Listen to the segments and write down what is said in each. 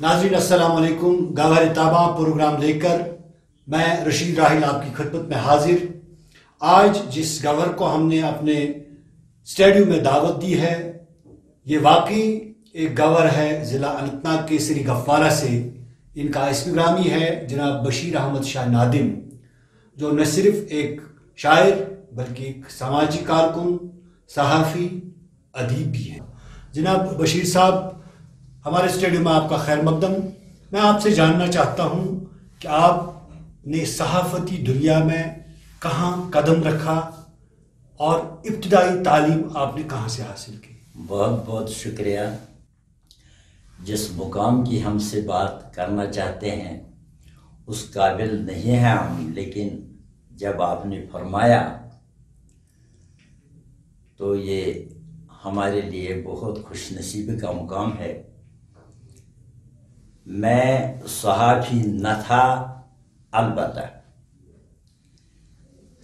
ناظرین السلام علیکم۔ گوہر طابہ پروگرام لے کر میں رشید راحیل آپ کی خدمت میں حاضر۔ آج جس گورنر کو ہم نے اپنے اسٹوڈیو میں دعوت دی ہے، یہ واقعی ایک گورنر ہے ضلع اننت ناگ کے سری گفوارہ سے۔ ان کا اسم گرامی ہے جناب بشیر احمد شاہ نادم، جو نہ صرف ایک شاعر بلکہ ایک سماجی کارکن، صحافی، ادیب بھی ہیں۔ جناب بشیر صاحب، ہمارے اسٹوڈیو میں آپ کا خیر مقدم۔ میں آپ سے جاننا چاہتا ہوں کہ آپ نے صحافتی دنیا میں کہاں قدم رکھا اور ابتدائی تعلیم آپ نے کہاں سے حاصل کی؟ بہت بہت شکریہ۔ جس مقام کی ہم سے بات کرنا چاہتے ہیں اس قابل نہیں ہیں ہم، لیکن جب آپ نے فرمایا تو یہ ہمارے لیے بہت خوش نصیبی کا مقام ہے۔ میں صحافی نہ تھا، البتہ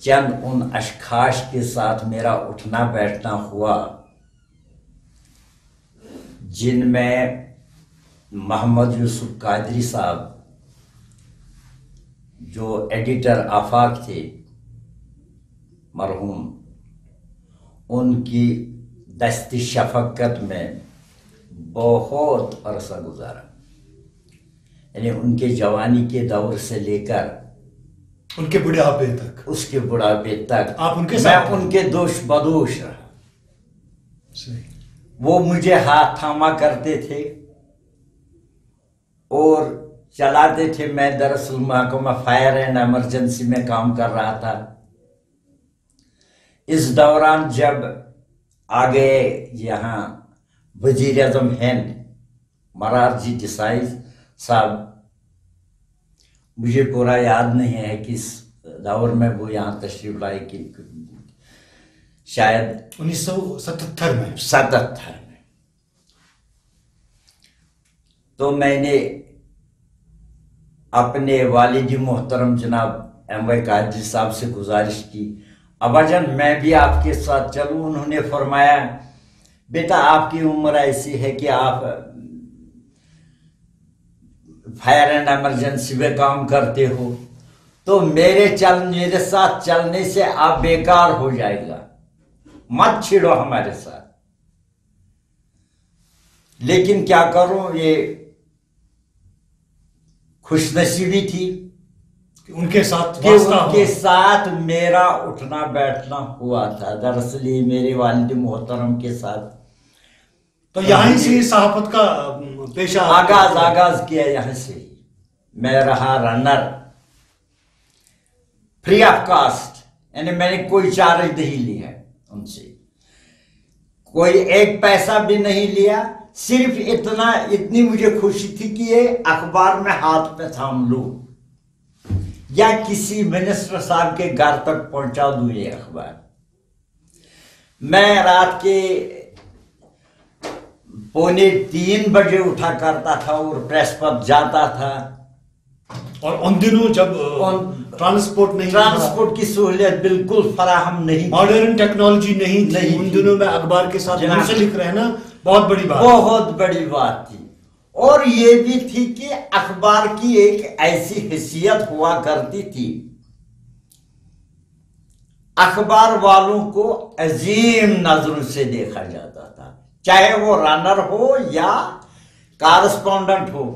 چند ان اشخاص کے ساتھ میرا اٹھنا بیٹھنا ہوا جن میں محمد یوسف قادری صاحب، جو ایڈیٹر آفاق تھے مرحوم، ان کی دست شفقت میں بہت عرصہ گزارا، یعنی ان کے جوانی کے دور سے لے کر ان کے بڑھاپے تک، اس کے بڑھاپے تک آپ ان کے میں ساتھ ان کے دوش بدوش رہا۔ صحیح۔ وہ مجھے ہاتھ تھاما کرتے تھے اور چلاتے تھے۔ میں دراصل محکمہ فائر اینڈ ایمرجنسی میں کام کر رہا تھا۔ اس دوران جب آگے یہاں وزیر اعظم ہند مرارجی دیسائی صاحب، مجھے پورا یاد نہیں ہے کہ اس دور میں وہ یہاں تشریف لائے، کہ شاید 1977 میں۔ 77 میں۔ تو میں نے اپنے والد محترم جناب ایم وائی قادری صاحب سے گزارش کی، ابا جان میں بھی آپ کے ساتھ چلوں۔ انہوں نے فرمایا بیٹا آپ کی عمر ایسی ہے کہ آپ فائر اینڈ ایمرجنسی میں کام کرتے ہو، تو میرے ساتھ چلنے سے آپ بیکار ہو جائے گا، مت چھڑو ہمارے ساتھ۔ لیکن کیا کروں، یہ خوش نصیبی تھی کہ ان کے ساتھ کہ ان کے ساتھ میرا اٹھنا بیٹھنا ہوا تھا۔ دراصل یہ میرے والد محترم کے ساتھ تو یہیں سے صحافت کا پیشہ آغاز کیا، یہاں سے ہی میں رہا رنر، فری آف کاسٹ، یعنی میں نے کوئی چارج نہیں لیا ان سے، کوئی ایک پیسہ بھی نہیں لیا۔ صرف اتنی مجھے خوشی تھی کہ یہ اخبار میں ہاتھ پہ تھام لوں یا کسی منسٹر صاحب کے گھر تک پہنچا دوں یہ اخبار۔ میں رات کے 2:45 بجے اٹھا کرتا تھا اور پریس پر جاتا تھا۔ اور ان دنوں جب ٹرانسپورٹ کی سہولیت بالکل فراہم نہیں، ماڈرن ٹیکنالوجی نہیں تھی، ان دنوں میں اخبار کے ساتھ منسلک رہنا بہت بڑی بات تھی۔ اور یہ بھی تھی کہ اخبار کی ایک ایسی حیثیت ہوا کرتی تھی، اخبار والوں کو عظیم نظروں سے دیکھا جاتا تھا، چاہے وہ رنر ہو یا کارسپونڈنٹ ہو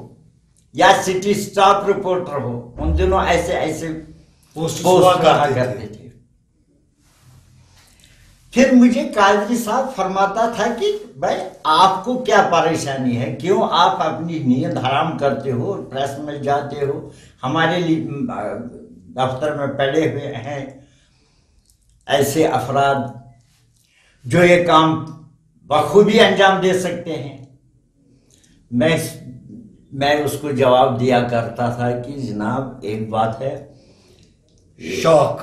یا سٹی سٹاف رپورٹر ہو۔ ان دنوں ایسے پوسٹ کہا کرتے تھے۔ پھر مجھے قادری صاحب فرماتا تھا کہ بھائی آپ کو کیا پریشانی ہے، کیوں آپ اپنی نیند حرام کرتے ہو، پریس میں جاتے ہو، ہمارے دفتر میں پڑے ہوئے ہیں ایسے افراد جو یہ کام بخوبی انجام دے سکتے ہیں۔ میں اس کو جواب دیا کرتا تھا کہ جناب ایک بات ہے، شوق،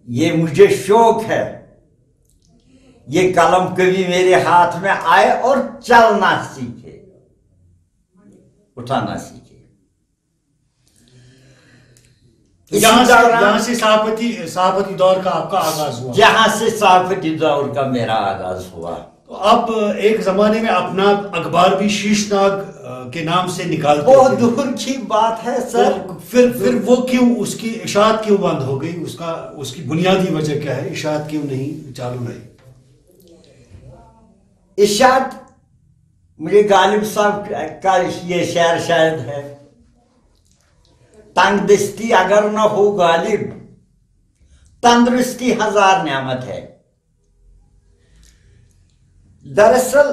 یہ مجھے شوق ہے، یہ قلم کبھی میرے ہاتھ میں آئے اور چلنا سیکھے، اٹھانا سیکھے۔ یہاں سے صحافتی دور کا آپ کا آغاز ہوا؟ یہاں سے صحافتی دور کا میرا آغاز ہوا۔ تو آپ ایک زمانے میں اپنا اخبار بھی شیشناگ کے نام سے نکالتے وہ تھے. دور کی بات ہے سر. پھر وہ کیوں اس کی اشاعت کیوں بند ہو گئی؟ اس کی بنیادی وجہ کیا ہے؟ اشاعت کیوں نہیں چالو رہی؟ اشاعت مجھے غالب صاحب کا یہ شعر شاید ہے، تنگ دستی اگر نہ ہو غالب تندرستی ہزار نعمت ہے. دراصل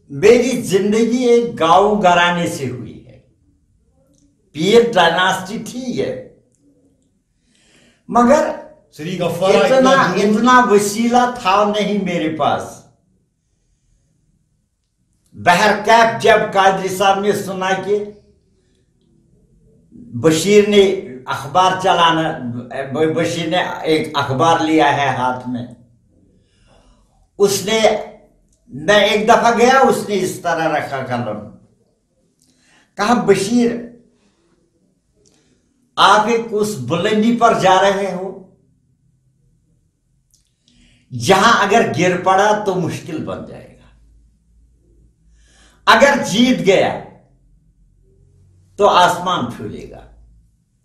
میری زندگی ایک گاؤں گھرانے سے ہوئی ہے، پیر ڈائناسٹی تھی ہے، مگر سری غفارہ اتنا وسیلہ تھا نہیں میرے پاس. بہرکیف جب قادری صاحب نے سنا کہ بشیر نے اخبار چلانا، بشیر نے ایک اخبار لیا ہے ہاتھ میں، اس نے، میں ایک دفعہ گیا، اس نے اس طرح رکھا قلم، کہا بشیر آپ ایک اس بلندی پر جا رہے ہو جہاں اگر گر پڑا تو مشکل بن جائے گا، اگر جیت گیا تو آسمان پھولے گا.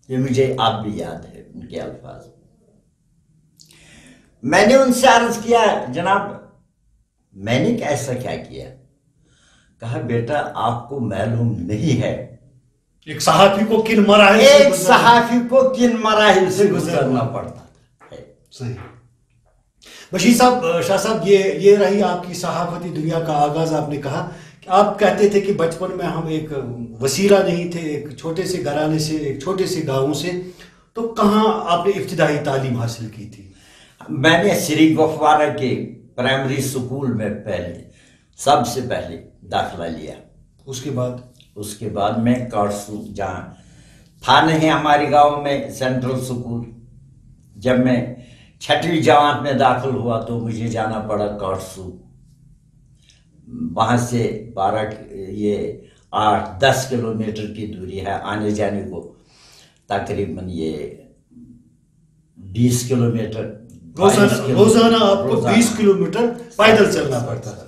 یہ مجھے اب بھی یاد ہے ان کے الفاظ. میں نے ان سے عرض کیا جناب میں نے ایسا کیا کیا؟ کہا بیٹا آپ کو معلوم نہیں ہے ایک صحافی کو کن مراحل ایک صحافی کو کن مراحل سے گزرنا پڑتا ہے. صحیح. بشیر صاحب، شاہ صاحب، یہ رہی آپ کی صحافتی دنیا کا آغاز. آپ نے کہا کہ آپ کہتے تھے کہ بچپن میں ہم ایک وسیلہ نہیں تھے، ایک چھوٹے سے گھرانے سے، ایک چھوٹے سے گاؤں سے. تو کہاں آپ نے ابتدائی تعلیم حاصل کی تھی؟ میں نے سری گفوارہ کے پرائمری اسکول میں سب سے پہلے داخلہ لیا. اس کے بعد میں کارسو، جہاں تھا نہیں ہمارے گاؤں میں سینٹرل اسکول، جب میں 6ویں جماعت میں داخل ہوا تو مجھے جانا پڑا کارسو. وہاں سے 8-10 کلومیٹر کی دوری ہے، آنے جانے کو تقریباً یہ 20 کلومیٹر. روزانہ آپ کو 20 کلومیٹر پیدل چلنا پڑتا تھا.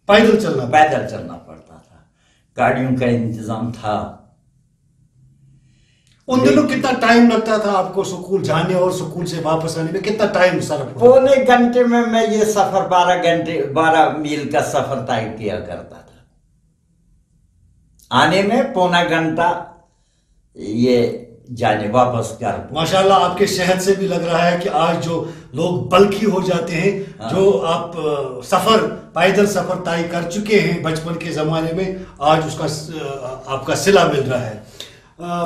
پیدل چلنا پڑتا تھا. گاڑیوں کا انتظام تھا. ان دنوں کتنا ٹائم لگتا تھا آپ کو سکول جانے اور سکول سے واپس آنے میں؟ کتنا ٹائم صرف؟ پونے گھنٹے میں یہ سفر 12 میل کا سفر طے کیا کرتا تھا. آنے میں پونا گھنٹہ، یہ جانے واپس گھر. ماشاءاللہ آپ کے صحت سے بھی لگ رہا ہے کہ آج جو لوگ بلکی ہو جاتے ہیں، جو آپ پیدل سفر طے کر چکے ہیں بچپن کے زمانے میں، آج اس کا آپ کا صلہ مل رہا ہے.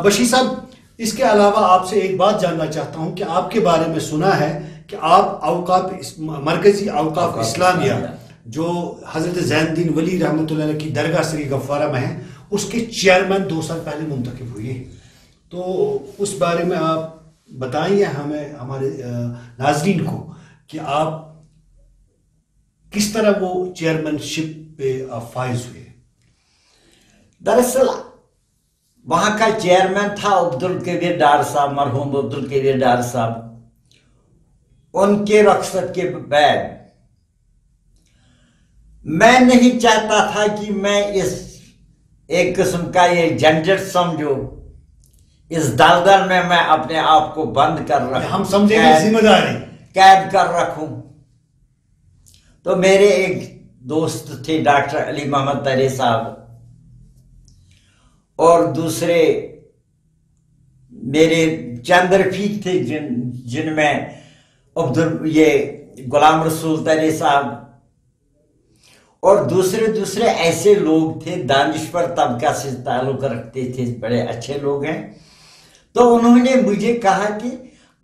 بشیر صاحب، اس کے علاوہ آپ سے ایک بات جاننا چاہتا ہوں کہ آپ کے بارے میں سنا ہے کہ آپ مرکزی اوقاف اسلامیہ جو حضرت زین الدین ولی رحمۃ اللہ علیہ کی درگاہ سری غفارہ میں ہے، اس کے چیئرمین 2 سال پہلے منتخب ہوئے ہیں. تو اس بارے میں آپ بتائیے ہمیں، ہمارے ناظرین کو، کہ آپ کس طرح وہ چیئرمین شپ پہ آپ فائز ہوئے. دراصل وہاں کا چیئرمین تھا عبدالکبیر ڈار صاحب، مرحوم عبدالکبیر ڈار صاحب. ان کے رخصت کے بعد میں نہیں چاہتا تھا کہ میں اس ایک قسم کا یہ جھنجٹ سمجھو، اس دلدل میں اپنے آپ کو بند کر رکھوں، ہم سمجھیں گے ذمہ داری قید کر رکھوں. تو میرے ایک دوست تھے ڈاکٹر علی محمد ترے صاحب، اور دوسرے میرے چند رفیق تھے جن میں یہ غلام رسول ترے صاحب، اور دوسرے ایسے لوگ تھے دانشور طبقہ سے تعلق رکھتے تھے، بڑے اچھے لوگ ہیں. تو انہوں نے مجھے کہا کہ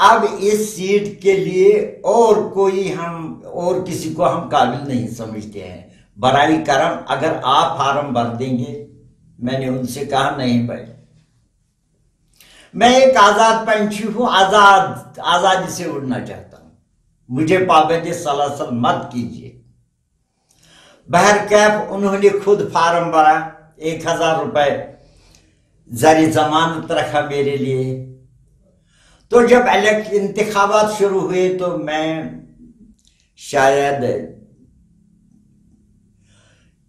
اب اس سیٹ کے لیے اور کسی کو ہم قابل نہیں سمجھتے ہیں، براہ کرم اگر آپ فارم بھر دیں گے. میں نے ان سے کہا نہیں بھائی، میں ایک آزاد پنچھی ہوں، آزادی سے اڑنا چاہتا ہوں، مجھے پابند سلاسل مت کیجیے. بہرکیف انہوں نے خود فارم بھرا، 1000 روپے زر ضمانت رکھا میرے لیے. تو جب انتخابات شروع ہوئے تو میں شاید